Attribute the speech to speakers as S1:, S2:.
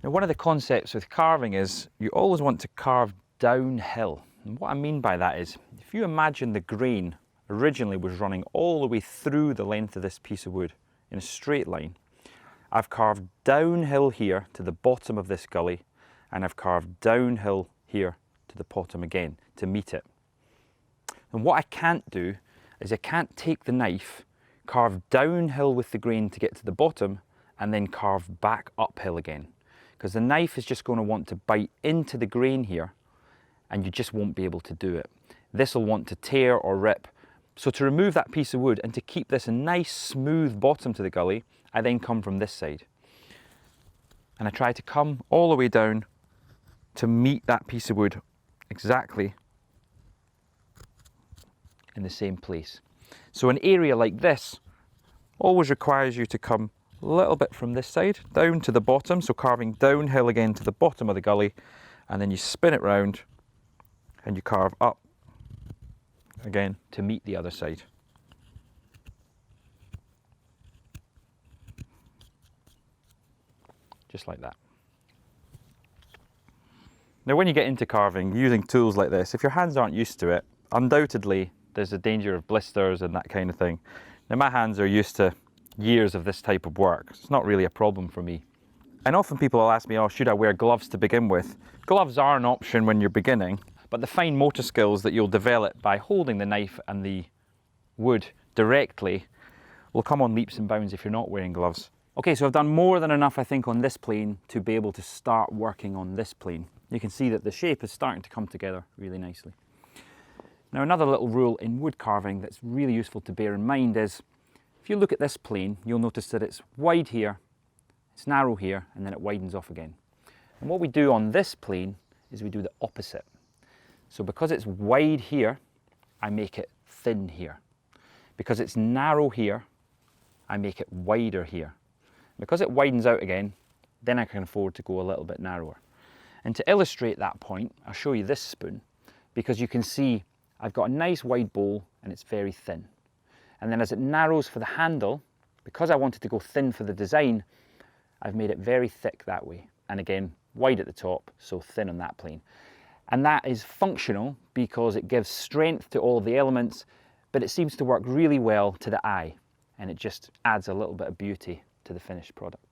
S1: Now, one of the concepts with carving is you always want to carve downhill. And what I mean by that is, if you imagine the grain originally was running all the way through the length of this piece of wood in a straight line, I've carved downhill here to the bottom of this gully, and I've carved downhill here to the bottom again to meet it. And what I can't do is I can't take the knife, carve downhill with the grain to get to the bottom, and then carve back uphill again. Because the knife is just going to want to bite into the grain here, and you just won't be able to do it. This will want to tear or rip. So to remove that piece of wood and to keep this a nice smooth bottom to the gully, I then come from this side. And I try to come all the way down to meet that piece of wood exactly in the same place. So an area like this always requires you to come a little bit from this side down to the bottom, so carving downhill again to the bottom of the gully, and then you spin it round and you carve up again to meet the other side. Just like that. Now when you get into carving using tools like this, if your hands aren't used to it, undoubtedly there's a danger of blisters and that kind of thing. Now my hands are used to years of this type of work. It's not really a problem for me. And often people will ask me, oh, should I wear gloves to begin with? Gloves are an option when you're beginning, but the fine motor skills that you'll develop by holding the knife and the wood directly will come on leaps and bounds if you're not wearing gloves. Okay, so I've done more than enough, I think, on this plane to be able to start working on this plane. You can see that the shape is starting to come together really nicely. Now, another little rule in wood carving that's really useful to bear in mind is, if you look at this plane, you'll notice that it's wide here, it's narrow here, and then it widens off again. And what we do on this plane is we do the opposite. So because it's wide here, I make it thin here. Because it's narrow here, I make it wider here. Because it widens out again, then I can afford to go a little bit narrower. And to illustrate that point, I'll show you this spoon, because you can see I've got a nice wide bowl and it's very thin. And then as it narrows for the handle, because I wanted to go thin for the design, I've made it very thick that way. And again, wide at the top, so thin on that plane. And that is functional because it gives strength to all of the elements, but it seems to work really well to the eye, and it just adds a little bit of beauty to the finished product.